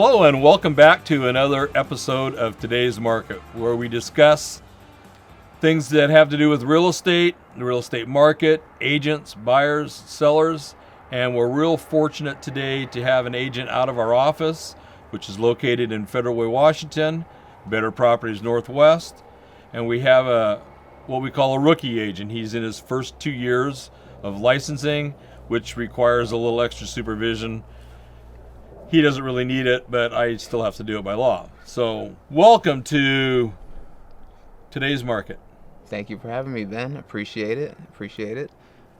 Hello and welcome back to another episode of Today's Market, where we discuss things that have to do with real estate, the real estate market, agents, buyers, sellers, and we're real fortunate today to have an agent out of our office, which is located in Federal Way, Washington, Better Properties Northwest, and we have what we call a rookie agent. He's in his first 2 years of licensing, which requires a little extra supervision. He doesn't really need it, but I still have to do it by law. So, welcome to Today's Market. Thank you for having me, Ben. Appreciate it.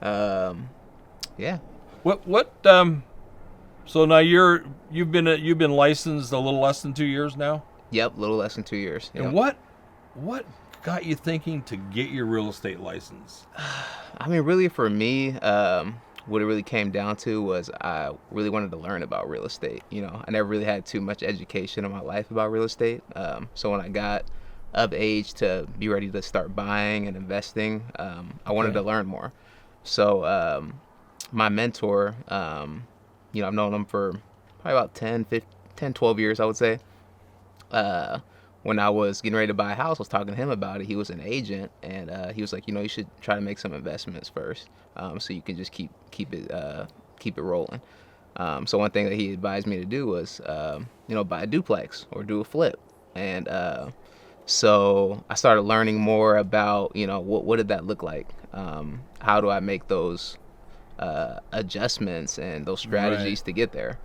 Yeah. So now you've been licensed a little less than 2 years now? Yep, a little less than 2 years. Yep. And what got you thinking to get your real estate license? I mean, really for me, what it really came down to was I really wanted to learn about real estate. You know, I never really had too much education in my life about real estate. So when I got of age to be ready to start buying and investing, I wanted to learn more. So my mentor, I've known him for probably about 10, 12 years, I would say. When I was getting ready to buy a house, I was talking to him about it. He was an agent, and he was like, you should try to make some investments first, so you can just keep it rolling. So one thing that he advised me to do was, buy a duplex or do a flip. And so I started learning more about, what did that look like? How do I make those adjustments and those strategies to get there?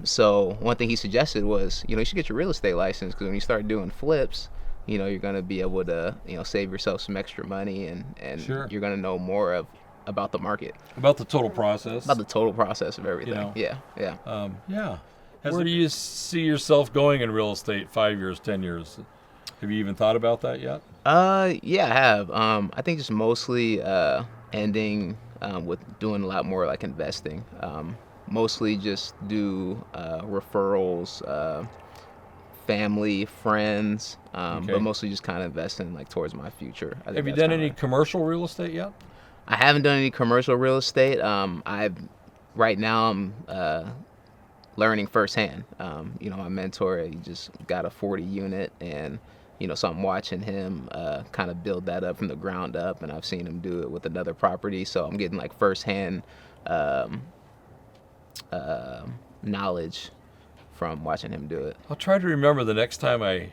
So one thing he suggested was, you should get your real estate license, because when you start doing flips, you're going to be able to, save yourself some extra money, and Sure. You're going to know more about the market. About the total process. About the total process of everything. Yeah. Where do you see yourself going in real estate 5 years, 10 years? Have you even thought about that yet? Yeah, I have. I think just mostly ending with doing a lot more like investing. Mostly just do referrals, family, friends, but mostly just kind of investing like towards my future. Have you done any commercial real estate yet? I haven't done any commercial real estate. Right now I'm learning firsthand. My mentor, he just got a 40 unit, and so I'm watching him kind of build that up from the ground up, and I've seen him do it with another property, so I'm getting like firsthand knowledge from watching him do it. I'll try to remember the next time I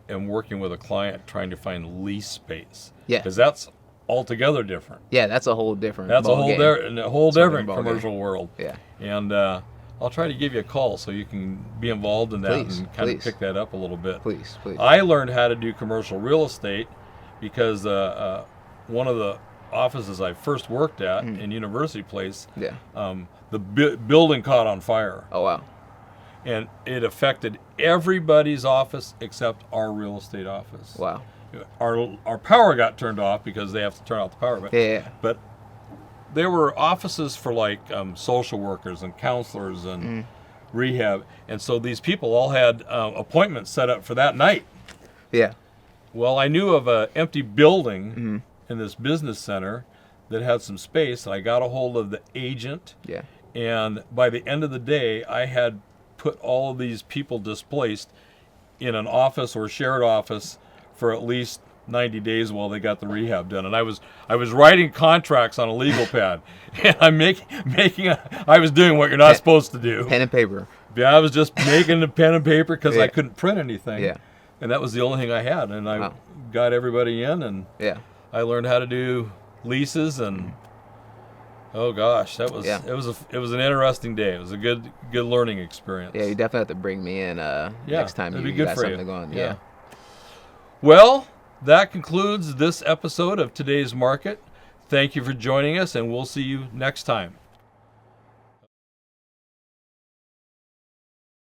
am working with a client trying to find lease space. Yeah. Because that's altogether different. Yeah, that's a whole different That's a whole different ball commercial game. world. Yeah. And I'll try to give you a call so you can be involved in that and kind of pick that up a little bit. Please. I learned how to do commercial real estate because one of the offices I first worked at in University Place, the building caught on fire. Oh, wow. And it affected everybody's office except our real estate office. Wow. Our power got turned off because they have to turn off the power. But there were offices for like social workers and counselors and rehab. And so these people all had appointments set up for that night. Yeah. Well, I knew of an empty building in this business center that had some space, and I got a hold of the agent. Yeah. And by the end of the day, I had put all of these people displaced in an office or shared office for at least 90 days while they got the rehab done. And I was writing contracts on a legal pad, and I'm I was doing what you're not supposed to do. Pen and paper. Yeah, I was just making the pen and paper because I couldn't print anything. Yeah. And that was the only thing I had. And I got everybody in, and I learned how to do leases, and oh gosh, it was an interesting day. It was a good learning experience. Yeah, you definitely have to bring me in next time you got something going. Yeah. Well, that concludes this episode of Today's Market. Thank you for joining us, and we'll see you next time.